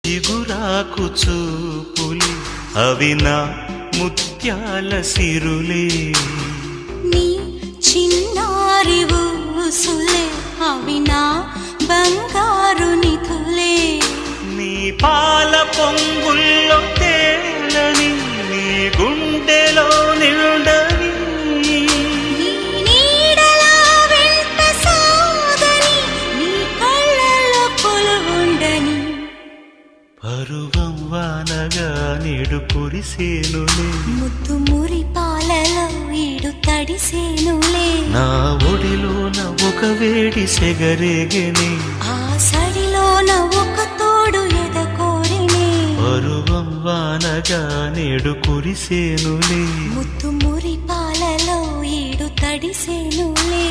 చిగురాకు చూపులే అవి నా ముత్యాల సిరులే, నీ చిన్నారి ఊసులే అవి నా బంగారు నిధులే, నీ పాల పొంగుల్లో తేలని నీ గుండెలో నిండని, నీ నీడలా వెంట సాగని నీ కళ్ళలో కొలువుండని. పరువం వానగా నేడు కురిసేనులే, ముద్దు మురి పాలలో ఈడు తడిసేనులే, నా ఒడిలోన ఒక వేడి సెగరేగెనే, ఆ సడిలోన ఒక తోడు ఎదకోరినే. పరువం వానగా నేడు కురిసేనులే, ముద్దు మురి పాలలో ఈడు తడిసేనులే.